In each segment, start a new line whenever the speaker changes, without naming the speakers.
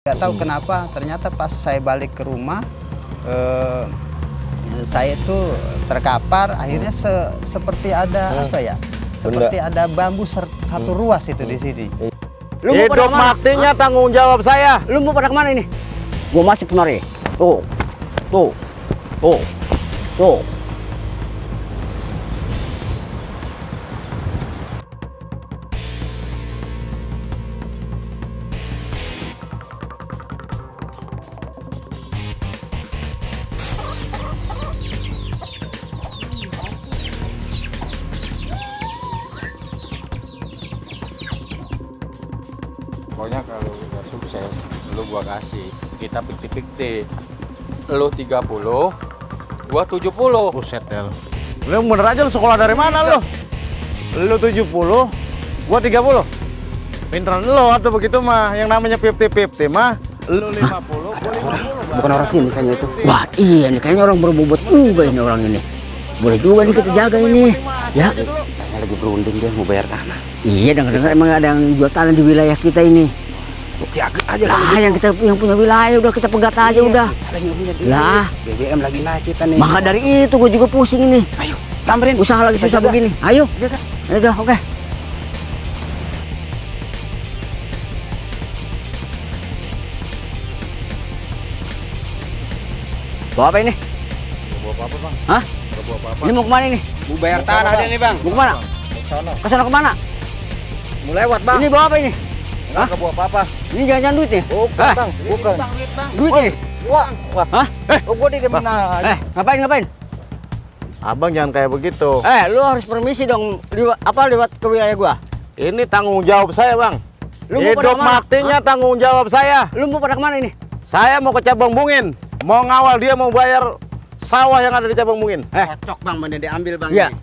Nggak tahu kenapa, ternyata pas saya balik ke rumah, saya itu terkapar. Akhirnya seperti ada apa ya? Seperti ada bambu satu ruas itu di sini.
Hidup matinya tanggung jawab saya.
Lu mau pada kemana ini? Gua masih penari. Tuh, tuh, tuh, tuh.
Pokoknya kalau udah sukses, lu gua kasih. Kita pikti-pikti. Lu 30, gua 70.
Buset ya lu. Lu bener aja lu sekolah dari mana lu? Lu 70, gua 30. Pinteran lu atau begitu mah. Yang namanya 50-50 mah. Lu 50, gua 50.
Bukan orang sini kayaknya itu. Wah iya nih, kayaknya orang berbobot juga ini orang ini. Boleh juga nih kita jaga ini. Ya, kayaknya lagi berunding dia mau bayar tanah. Iya, dengar-dengar emang ada yang jual tanah di wilayah kita ini.
Jaga aja
Lah, yang punya wilayah udah kita pegat aja udah. Lah,
BBM lagi naik kita nih.
maka dari itu gue juga pusing ini.
Ayo, samperin.
Usaha lagi susah begini. Ayo, udah, oke. Bawa apa ini?
Bawa apa, Bang?
Hah?
Bawa apa?
Ini mau kemana ini?
Bu bayar tanah dia nih, Bang.
Mau kemana? Ke sana kemana?
Mau lewat, Bang.
Ini bawa apa ini?
Hah? Bawa apa?
Ini jangan-jangan duit nih?
Bukan, Bang. Bukan.
Duit nih?
Wah,
Hah?
gua dikemana?
Ngapain?
Abang jangan kayak begitu.
Lu harus permisi dong lewat ke wilayah gua.
Ini tanggung jawab saya, Bang.
Lu mau pada
Hidup
kemana?
matinya tanggung jawab saya.
Lu mau pada kemana ini?
Saya mau ke Cabang Bungin. Mau ngawal dia mau bayar sawah yang ada di Cabang Bungin.
Cocok, Bang, mana diambil, Bang.
Iya.
Ini.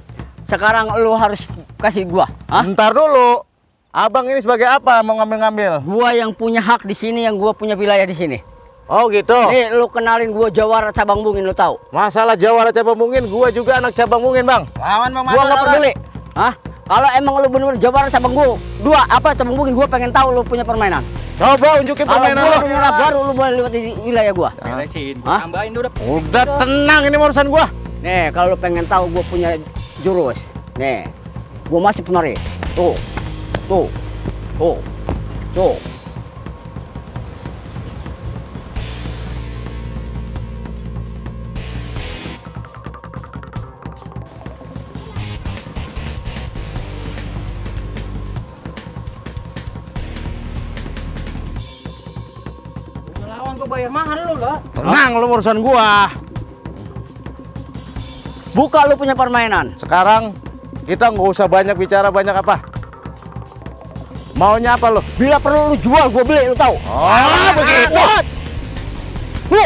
Sekarang lu harus kasih gua. Hah?
Ntar dulu. Abang ini sebagai apa mau ngambil-ngambil?
Gua yang punya hak di sini, yang gua punya wilayah di sini.
Oh gitu.
Nih, lu kenalin gua Jawara Cabang Bungin, lu tahu?
Masalah Jawara Cabang Bungin, gua juga anak Cabang Bungin, Bang.
Lawan, Bang.
Gua nggak peduli. Hah? Kalau emang lu bener-bener Jawara Cabang Bungin, Cabang Bungin, gua pengen tahu lu punya permainan.
Coba unjukin
Kalau
permainan
gua
lo.
punya baru lu boleh lewat di wilayah gua.
Beresin,
Hah?
tambahin udah.
Udah tenang, ini urusan gua.
Nih, kalau lu pengen tahu gua punya jurus. Nih, gua masih penari. Tuh. Tuh. Tuh. Tuh.
Lawan gua bayar mahal lu lah.
Tenang, lu urusan gua.
Buka lu punya permainan.
Sekarang kita nggak usah banyak bicara banyak apa. Maunya apa lu?
Bila perlu lu jual, gua beli, lu tahu?
Oh, begitu.
Lu.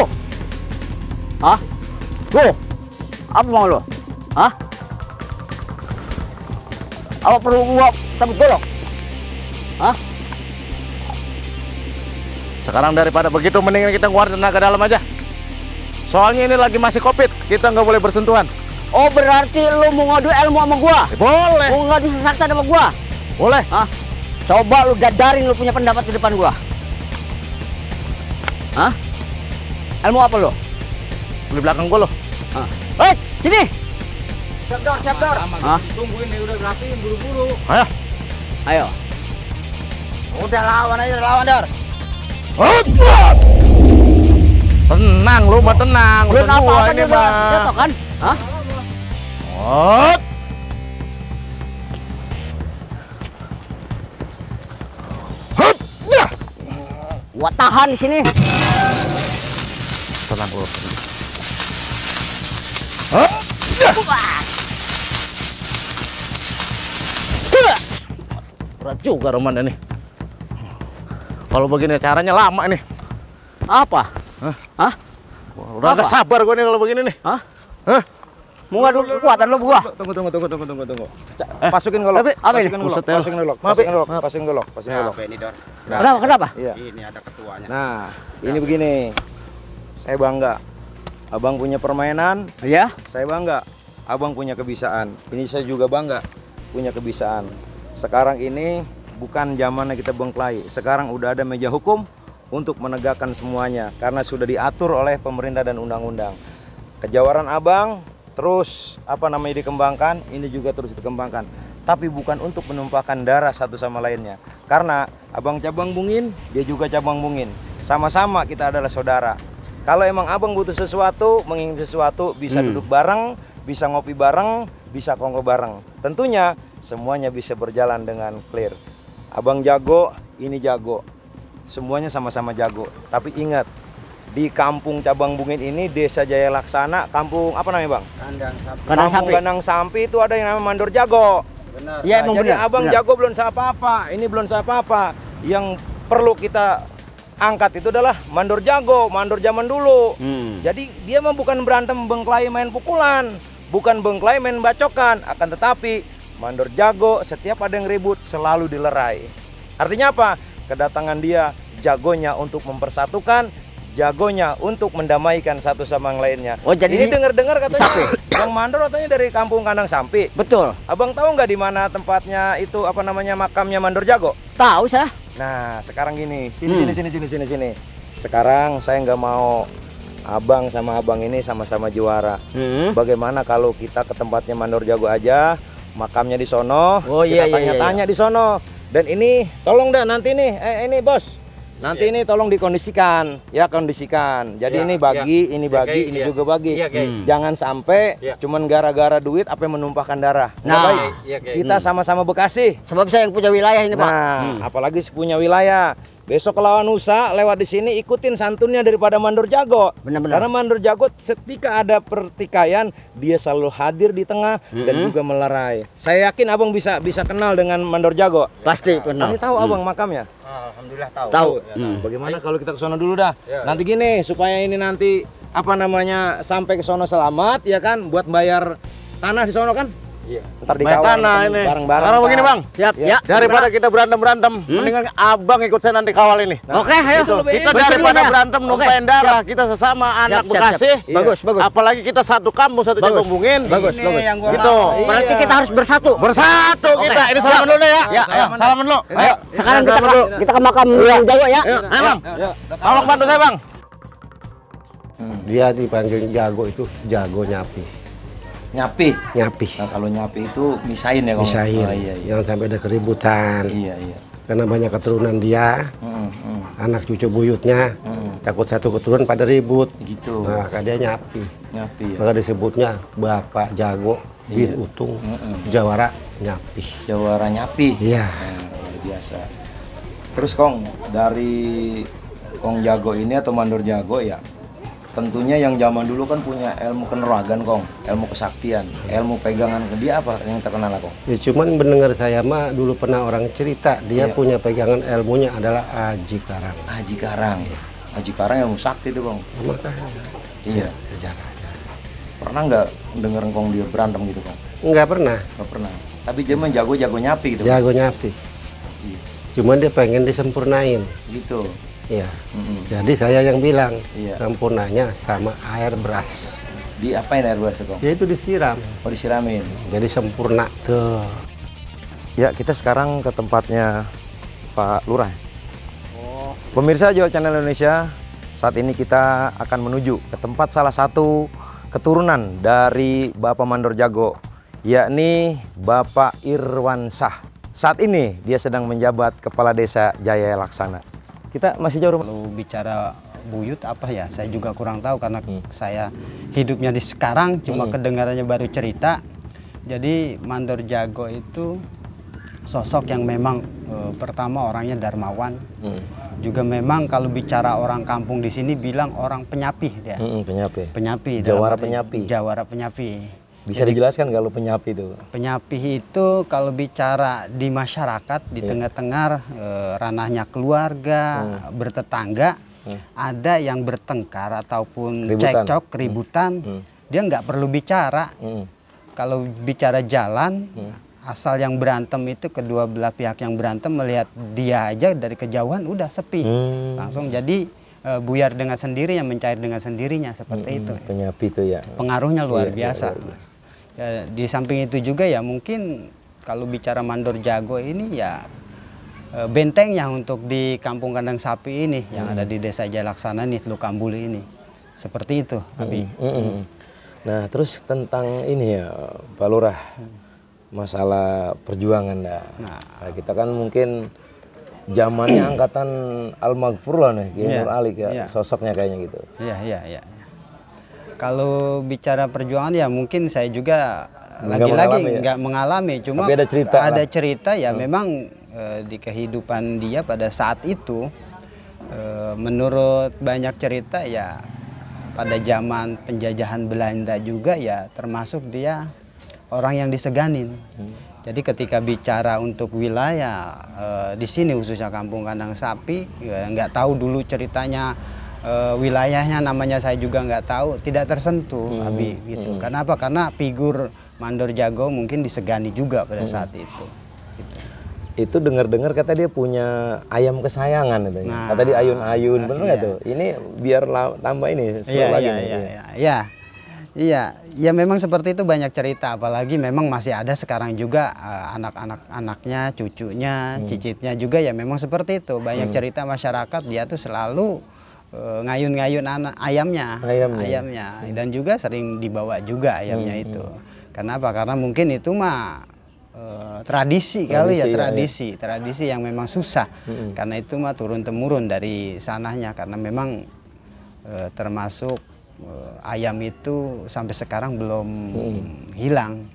Hah? Lu. Apa mau lu? Hah? Apa perlu gua cabut golok? Hah?
Sekarang daripada begitu, mendingan kita ngeluarin tenaga dalam aja. Soalnya ini lagi masih COVID, kita nggak boleh bersentuhan.
Oh, berarti lu mau ngadu ilmu sama gua?
Boleh.
Mau ngadu sakta sama gua?
Boleh.
Hah? Coba lu dadarin lu punya pendapat di depan gua. Hah? Ilmu apa lu?
Di belakang gua lo.
Hah? Sini.
Siap, Dor.
Hah?
Tungguin nih, udah rapiin buru-buru.
Ayo.
Ayo.
Udah lawan aja, lawan, Dor.
Tenang lu mah, tenang.
Lu
Urusan gua
apa-apa
ini
dia
mah.
jatuh kan? Hah?
Hot.
Gua tahan di sini.
Tenang lu. Berat juga Roman ini. Kalau begini caranya lama nih.
Apa? Hah?
Udah gak sabar gue nih kalau begini nih.
Hah?
Hah?
Mau ngadu kekuatan lu gua?
Tunggu. Masukin golok.
Apa ini?
Masukin golok.
Buset ya.
Masukin golok.
Maaf,
Masukin golok.
maaf.
Masukin golok. Masukin golok.
Ini Dor.
Kenapa?
Iya.
Ini ada ketuanya.
Nah, ini begini. Saya bangga. Abang punya permainan,
Iya?
saya bangga. Abang punya kebisaan. Ini saya juga bangga punya kebisaan. Sekarang ini bukan zamannya kita bengklai. Sekarang udah ada meja hukum,
untuk menegakkan semuanya karena sudah diatur oleh pemerintah dan undang-undang. Kejawaran Abang terus dikembangkan, ini juga terus dikembangkan. Tapi bukan untuk menumpahkan darah satu sama lainnya. Karena Abang cabang Bungin, dia juga cabang Bungin. Sama-sama kita adalah saudara. Kalau emang Abang butuh sesuatu, menginginkan sesuatu, bisa duduk bareng, bisa ngopi bareng, bisa kongko bareng. Tentunya semuanya bisa berjalan dengan clear. Abang jago, ini jago. Semuanya sama-sama jago. Tapi ingat, di kampung cabang Bungin ini, Desa Jaya Laksana, kampung apa namanya Bang? Kampung Gandang Sampi itu ada yang namanya Mandor Jago.
Benar.
Ya,
Nah, jadi Abang jago belum apa-apa, ini belum apa-apa. Yang perlu kita angkat itu adalah Mandor Jago, Mandor zaman dulu. Jadi dia mah bukan berantem bengklai main pukulan, bukan bengklai main bacokan, akan tetapi Mandor Jago setiap ada yang ribut selalu dilerai. Artinya apa? Kedatangan dia jagonya untuk mempersatukan, jagonya untuk mendamaikan satu sama yang lainnya.
Oh, jadi
ini dengar-dengar katanya Bang Mandor katanya dari kampung Kandang Sampi.
Betul.
Abang tahu nggak di mana tempatnya itu makamnya Mandor Jago?
Tahu saya.
Nah, sekarang gini, sini. Sekarang saya nggak mau Abang sama Abang ini sama-sama juara. Bagaimana kalau kita ke tempatnya Mandor Jago aja, makamnya di sono, kita tanya-tanya di sono. Dan ini tolong dah nanti nih, ini bos, nanti ini tolong dikondisikan, ya kondisikan. Jadi ini bagi, ini bagi, ini juga bagi. Jangan sampai cuman gara-gara duit apa yang menumpahkan darah.
Nah,
baik. Kita sama-sama Bekasi.
Sebab saya yang punya wilayah ini, Pak.
Nah, apalagi punya wilayah. Besok lawan Nusa lewat di sini ikutin santunnya daripada Mandor Jago.
Benar-benar.
Karena Mandor Jago ketika ada pertikaian dia selalu hadir di tengah dan juga melerai. Saya yakin Abang bisa kenal dengan Mandor Jago.
Pasti kenal.
Nanti tahu Abang makamnya.
Alhamdulillah tahu.
Tahu.
Bagaimana kalau kita ke sono dulu dah? Nanti gini supaya ini nanti sampai ke sono selamat ya kan buat bayar tanah di sono kan?
Iya.
Ntar di
Bayar tanah ini.
bareng-bareng.
Sekarang begini Bang,
Siap, ya.
daripada kita berantem-berantem, mendingan Abang ikut saya nanti kawal ini.
Oke, ayo.
Kita
Bersama
daripada
ya.
berantem numpain darah, kita sesama anak
siap.
Bekasi.
Bagus, bagus.
Apalagi kita satu kampung, satu cabang Bungin.
Bagus,
Ini
bagus.
yang gua
Gitu.
mau.
Berarti kita harus bersatu.
Bersatu kita. Ini salaman dulu ya.
Ya, ayo.
Salaman dulu.
Ayo, sekarang kita ke makam Jago ya.
Ayo, Bang. Tolong bantu saya, Bang.
Dia dipanggil Jago itu Jago Nyapi.
Nyapi.
Nyapi.
Nah, kalau nyapi itu misain ya Kong?
Misain.
Oh, iya.
Jangan sampai ada keributan.
Iya.
Karena banyak keturunan dia, anak cucu buyutnya, takut satu keturunan pada ribut.
Gitu.
Nah, dia Nyapi.
Nyapi ya.
Maka disebutnya Bapak Jago bin Utung Jawara Nyapi.
Jawara Nyapi.
Iya.
Luar biasa. Terus Kong, dari Kong Jago ini atau Mandor Jago ya, tentunya yang zaman dulu kan punya ilmu keneragan Kong, ilmu kesaktian, ilmu pegangan. Dia apa yang terkenal Kong?
Ya cuman mendengar saya mah dulu pernah orang cerita dia punya pegangan ilmunya adalah Aji Karang.
Aji Karang. Aji Karang ilmu sakti itu Kong.
Makanya.
Iya.
Sejarahnya.
Pernah nggak denger Kong dia berantem gitu Kong?
Enggak pernah.
Nggak pernah. Tapi dia mah jago nyapi gitu.
Jago Nyapi.
Iya.
Cuman dia pengen disempurnain.
Gitu.
Iya. Jadi saya yang bilang
Iya.
sempurnanya sama air beras.
Di apain air beras Kong?
Yaitu disiram.
Oh disiramin.
Jadi sempurna tuh.
Ya kita sekarang ke tempatnya Pak Lurah. Pemirsa Jawa Channel Indonesia, saat ini kita akan menuju ke tempat salah satu keturunan dari Bapak Mandor Jago, yakni Bapak Irwansah. Saat ini dia sedang menjabat Kepala Desa Jaya Laksana. Kita masih jauh.
Kalau bicara buyut apa ya, saya juga kurang tahu karena saya hidupnya di sekarang, cuma kedengarannya baru cerita. Jadi Mandor Jago itu sosok yang memang pertama orangnya dermawan. Juga memang kalau bicara orang kampung di sini bilang orang penyapi dia. Penyapi.
Jawara
dalam arti
penyapi.
Jawara penyapi.
Bisa dijelaskan kalau penyapi itu?
Penyapi itu kalau bicara di masyarakat, di tengah-tengah ranahnya keluarga, bertetangga, ada yang bertengkar ataupun cekcok, keributan, dia nggak perlu bicara. Kalau bicara jalan, asal yang berantem itu kedua belah pihak yang berantem melihat dia aja dari kejauhan udah sepi, langsung jadi buyar dengan sendirinya, mencair dengan sendirinya seperti itu.
Penyapi itu ya.
Pengaruhnya luar biasa. Ya, di samping itu juga ya mungkin kalau bicara Mandor Jago ini ya bentengnya untuk di Kampung Kandang Sapi ini yang ada di Desa Jalaksana nih, Teluk Kambuli ini. Seperti itu, Abi.
Nah, terus tentang ini ya, Pak Lurah, masalah perjuangan dah. Nah, kita kan mungkin zamannya angkatan Al-Maghfur lah nih, Kiai Nur Ali ya, sosoknya kayaknya gitu.
Iya. Kalau bicara perjuangan ya mungkin saya juga lagi-lagi nggak mengalami, cuma
tapi ada cerita
ya memang di kehidupan dia pada saat itu, menurut banyak cerita ya pada zaman penjajahan Belanda juga ya termasuk dia orang yang diseganin. Jadi ketika bicara untuk wilayah di sini khususnya Kampung Kandang Sapi, ya, nggak tahu dulu ceritanya wilayahnya, namanya saya juga nggak tahu, tidak tersentuh, Abi gitu. Karena apa? Karena figur Mandor Jago mungkin disegani juga pada saat itu. Gitu.
Itu dengar-dengar kata dia punya ayam kesayangan katanya. Nah, kata dia ayun-ayun, bener nggak tuh? Ini biar tambah ini seru lagi.
Iya, memang seperti itu, banyak cerita. Apalagi memang masih ada sekarang juga anaknya, cucunya, cicitnya juga ya memang seperti itu. Banyak cerita masyarakat dia tuh selalu ngayun-ngayun ayamnya. Dan juga sering dibawa juga ayamnya itu. Kenapa? Karena mungkin itu mah tradisi kali ya, tradisi yang memang susah. Karena itu mah turun-temurun dari sananya, karena memang termasuk ayam itu sampai sekarang belum hilang.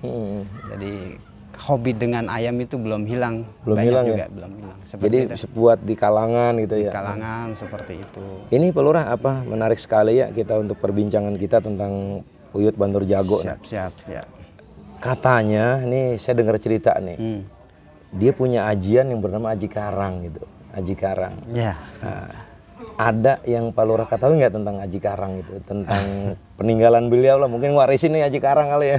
Jadi hobi dengan ayam itu belum hilang, belum hilang.
Jadi buat di kalangan gitu ya.
Di kalangan seperti itu.
Ini Pak Lurah, apa menarik sekali ya kita untuk perbincangan kita tentang Puyut Mandor Jago.
Siap, ya.
Katanya, nih saya dengar cerita nih, dia punya ajian yang bernama Aji Karang gitu, Aji Karang.
Ya.
Nah, ada yang Pak Lurah ketahui nggak tentang Aji Karang itu, tentang peninggalan beliau lah, mungkin warisin nih Aji Karang kali ya.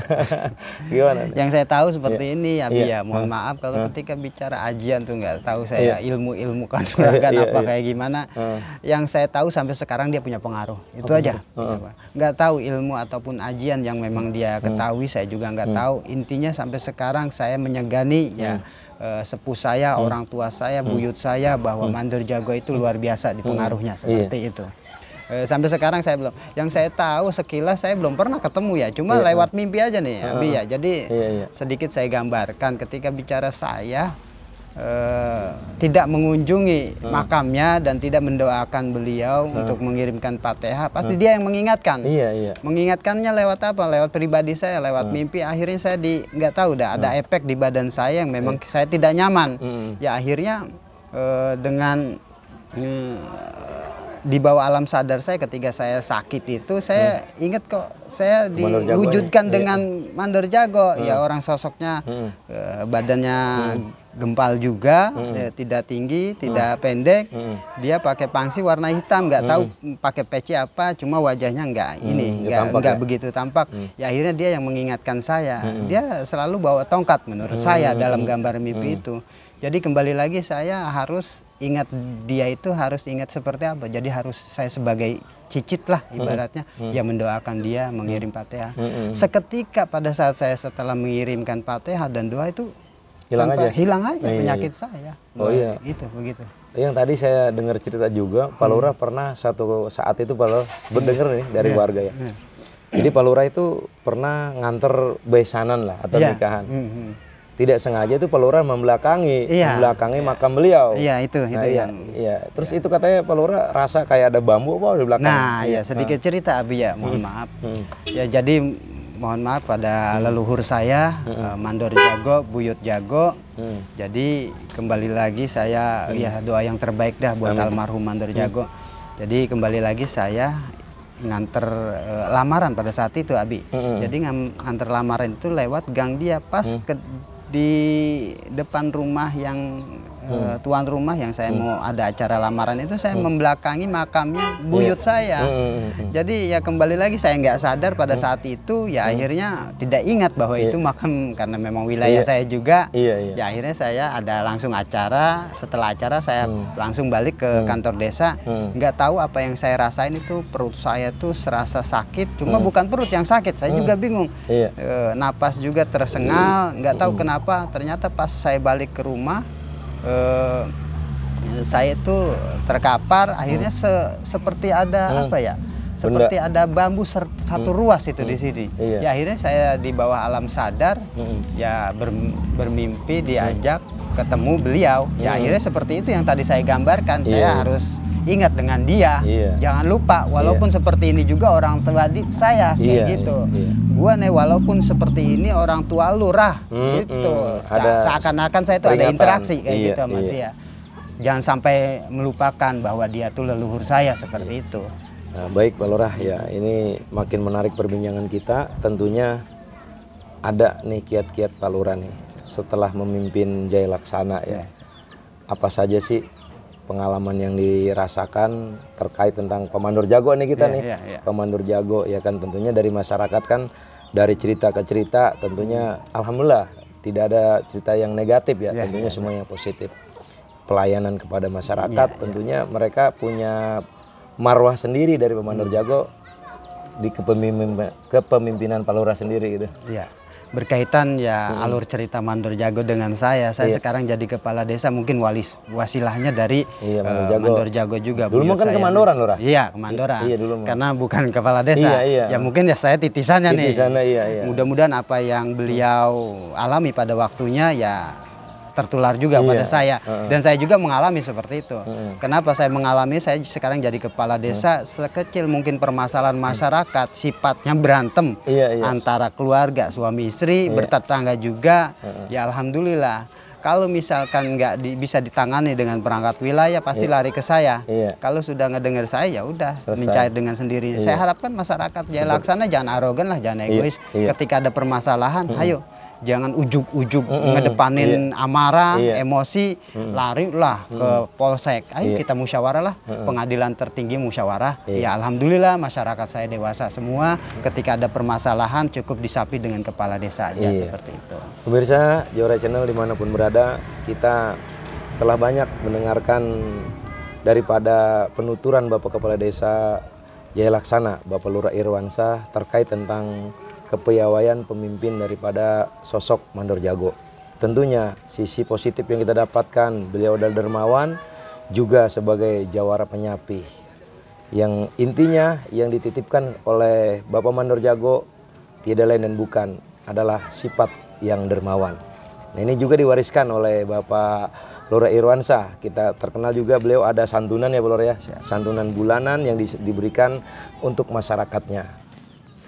Gimana?
Yang saya tahu seperti ini, Abi ya. Mohon maaf kalau ketika bicara ajian tuh nggak tahu saya ilmu kanuragan apa kayak gimana. Yang saya tahu sampai sekarang dia punya pengaruh, itu aja. Nggak tahu ilmu ataupun ajian yang memang dia ketahui, saya juga nggak tahu. Intinya sampai sekarang saya menyegani ya. Sepuh saya, orang tua saya, buyut saya bahwa Mandor Jago itu luar biasa di pengaruhnya seperti itu. Sampai sekarang saya belum. Yang saya tahu sekilas saya belum pernah ketemu ya, cuma lewat mimpi aja nih, Abi ya. Jadi sedikit saya gambarkan ketika bicara saya tidak mengunjungi makamnya dan tidak mendoakan beliau untuk mengirimkan Fatihah, pasti dia yang mengingatkan. Mengingatkannya lewat apa? Lewat pribadi saya, lewat mimpi. Akhirnya saya nggak tahu dah ada efek di badan saya yang memang saya tidak nyaman. Ya akhirnya dengan di bawah alam sadar saya ketika saya sakit itu, saya ingat kok saya diwujudkan dengan Mandor Jago. Ya orang sosoknya badannya gempal juga, tidak tinggi, tidak pendek. Dia pakai pangsi warna hitam, nggak tahu pakai peci apa, cuma wajahnya nggak begitu tampak. Ya akhirnya dia yang mengingatkan saya. Dia selalu bawa tongkat menurut saya dalam gambar mimpi itu. Jadi kembali lagi saya harus ingat dia itu, harus ingat seperti apa. Jadi harus saya sebagai cicit lah ibaratnya, ya mendoakan dia, mengirim Fatihah. Seketika pada saat saya setelah mengirimkan Fatihah dan doa itu hilang aja penyakit saya. Itu begitu.
Yang tadi saya dengar cerita juga, Pak Lurah pernah satu saat itu Pak Lurah mendengar nih dari warga ya. Jadi Pak Lurah itu pernah nganter besanan lah atau nikahan. Tidak sengaja itu Pak Lurah membelakangi makam beliau.
Itu yang.
Terus itu katanya Pak Lurah rasa kayak ada bambu apa di belakang.
Nah, sedikit cerita Abi ya, mohon maaf. Ya jadi mohon maaf pada leluhur saya, Mandor Jago, Buyut Jago. Jadi kembali lagi saya doa yang terbaik dah buat almarhum Mandor Jago. Jadi kembali lagi saya nganter lamaran pada saat itu, Abi. Jadi nganter lamaran itu lewat gang dia, pas di depan rumah yang tuan rumah yang saya mau ada acara lamaran itu, saya membelakangi makamnya buyut saya. Jadi ya kembali lagi saya nggak sadar pada saat itu, ya akhirnya tidak ingat bahwa itu makam, karena memang wilayah saya juga. Ya akhirnya saya ada langsung acara, setelah acara saya langsung balik ke kantor desa. Nggak tahu apa yang saya rasain itu, perut saya tuh serasa sakit, cuma bukan perut yang sakit, saya juga bingung. Napas juga tersengal, nggak tahu kenapa. Ternyata pas saya balik ke rumah, saya itu terkapar, akhirnya seperti ada apa ya? Seperti ada bambu satu ruas itu di sini. Ya akhirnya saya di bawah alam sadar, ya bermimpi diajak ketemu beliau. Ya akhirnya seperti itu yang tadi saya gambarkan. Saya harus ingat dengan dia. Jangan lupa, walaupun seperti ini juga orang tua saya kayak gitu. Gua nih walaupun seperti ini orang tua lurah gitu. Seakan-akan saya itu ada interaksi kayak gitu sama dia. Jangan sampai melupakan bahwa dia tuh leluhur saya seperti itu.
Nah, baik Pak Lurah, ya ini makin menarik perbincangan kita. Tentunya ada nih kiat-kiat Pak Lurah nih setelah memimpin Jaya Laksana ya. Apa saja sih pengalaman yang dirasakan terkait tentang Pemandor Jago nih kita nih. Pemandor Jago ya kan, tentunya dari masyarakat kan, dari cerita ke cerita tentunya alhamdulillah tidak ada cerita yang negatif ya, tentunya semua yang positif. Pelayanan kepada masyarakat tentunya mereka punya marwah sendiri dari Pemandor Jago di kepemimpinan Pak Lurah sendiri gitu. Iya.
Berkaitan ya alur cerita Mandor Jago dengan saya sekarang jadi kepala desa, mungkin wasilahnya dari Mandor Jago juga.
Dulu kan kemandoran Lurah.
Iya, kemandoran. Karena bukan kepala desa. Ya mungkin ya saya titisannya nih. Mudah-mudahan apa yang beliau alami pada waktunya ya tertular juga pada saya, dan saya juga mengalami seperti itu. Kenapa saya mengalami? Saya sekarang jadi kepala desa, sekecil mungkin permasalahan masyarakat sifatnya berantem antara keluarga suami istri, bertetangga juga. Ya alhamdulillah, kalau misalkan nggak bisa ditangani dengan perangkat wilayah pasti lari ke saya. Kalau sudah ngedengar saya ya udah mencair dengan sendirinya. Saya harapkan masyarakat Jaya Laksana jangan arogan lah, jangan egois. Ketika ada permasalahan, ayo jangan ujug-ujug ngedepanin amarah, emosi, larilah ke polsek. Ayo kita musyawarah lah, pengadilan tertinggi musyawarah. Ya alhamdulillah masyarakat saya dewasa semua. Ketika ada permasalahan cukup disapi dengan kepala desa aja seperti itu.
Pemirsa Jora Channel dimanapun berada, kita telah banyak mendengarkan daripada penuturan Bapak Kepala Desa Jaya Laksana, Bapak Lurah Irwansyah, terkait tentang kepiawaian pemimpin daripada sosok Mandor Jago. Tentunya sisi positif yang kita dapatkan, beliau adalah dermawan, juga sebagai jawara penyapi. Yang intinya yang dititipkan oleh Bapak Mandor Jago tidak lain dan bukan adalah sifat yang dermawan. Nah ini juga diwariskan oleh Bapak Lurah Irwansyah. Kita terkenal juga beliau ada santunan ya Pak Lurah ya, santunan bulanan yang diberikan untuk masyarakatnya.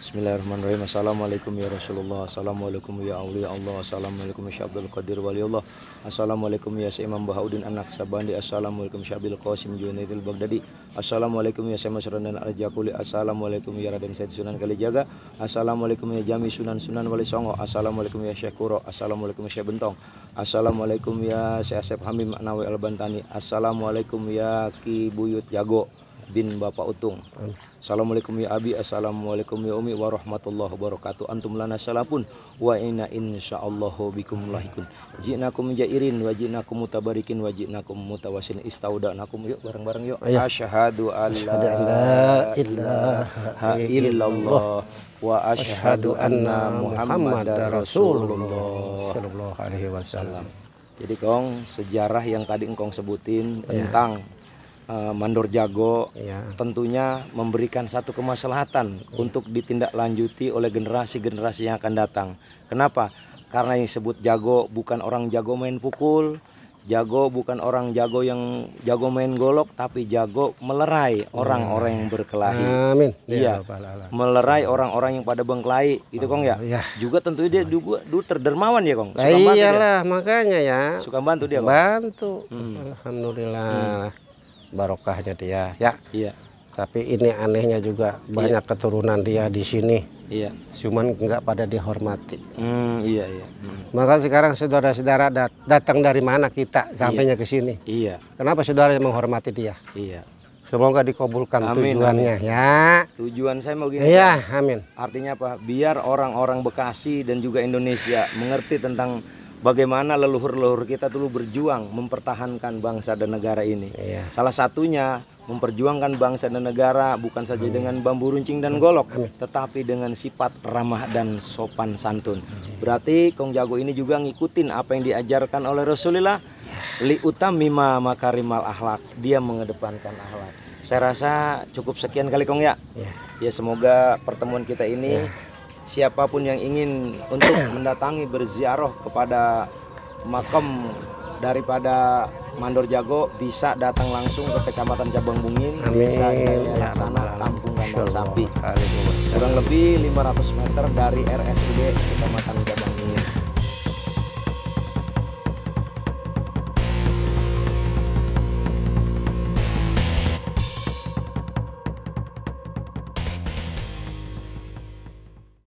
Bismillahirrahmanirrahim. Assalamualaikum ya Rasulullah, assalamualaikum ya awliya Allah, assalamualaikum ya Syabdul Qadir wali Allah, assalamualaikum ya Imam Bahauddin Anak Sabandi, assalamualaikum Syabil Qasim Junaidil Baghdadi, assalamualaikum ya Syekh Masradan Al-Jakuli, assalamualaikum ya Raden Said Sunan Kalijaga, assalamualaikum ya Jami Sunan Wali Songo, assalamualaikum ya Syekh Kuro, assalamualaikum ya Syekh Bentong, assalamualaikum ya Syekh Asep Hamim Nawi Al-Bantani, assalamualaikum ya Ki Buyut Jago bin Bapak Utung. Assalamualaikum ya Abi, assalamualaikum ya Umi warahmatullahi wabarakatuh. Antum lana salapun wa inna insyaallahu bikum lahikun. Ji'nakum jairin wa ji'nakum mutabarikin wa ji'nakum mutawasilin istaudanakum. Yuk bareng-bareng yuk. Asyhadu an la ilaha illallah wa asyhadu anna Muhammadar Rasulullah sallallahu alaihi wasallam. Jadi Kong, sejarah yang tadi engkong sebutin tentang Mandor Jago tentunya memberikan satu kemaslahatan untuk ditindaklanjuti oleh generasi-generasi yang akan datang. Kenapa? Karena yang disebut jago bukan orang jago main pukul, jago bukan orang jago yang jago main golok, tapi jago melerai orang-orang yang berkelahi.
Amin.
Iya, melerai orang-orang yang pada bengkelahi, itu Kong ya. Juga tentunya dia dulu terdermawan ya Kong.
Suka bantu iyalah dia. Makanya ya.
Suka bantu dia Kong.
Bantu. Alhamdulillah. Barokahnya dia ya. Iya. Tapi ini anehnya juga banyak keturunan dia di sini. Iya. Cuman nggak pada dihormati.
Iya.
Maka sekarang saudara-saudara datang dari mana kita sampainya ke sini? Iya. Kenapa saudara menghormati dia? Iya. Semoga dikabulkan tujuannya ya.
Tujuan saya mau gini.
Iya, amin.
Artinya apa? Biar orang-orang Bekasi dan juga Indonesia mengerti tentang bagaimana leluhur-leluhur kita dulu berjuang mempertahankan bangsa dan negara ini. Salah satunya memperjuangkan bangsa dan negara bukan saja dengan bambu runcing dan golok, tetapi dengan sifat ramah dan sopan santun. Berarti Kong Jago ini juga ngikutin apa yang diajarkan oleh Rasulullah. Li utamima makarimal akhlak, dia mengedepankan akhlak. Saya rasa cukup sekian kali Kong ya. Ya semoga pertemuan kita ini siapapun yang ingin untuk mendatangi berziarah kepada makam daripada Mandor Jago bisa datang langsung ke Kecamatan Cabang Bungin, Desa Jaya Laksana, Kampung Kandang Sapi. Kurang lebih 500 meter dari RSUD Kecamatan Cabang Bungin.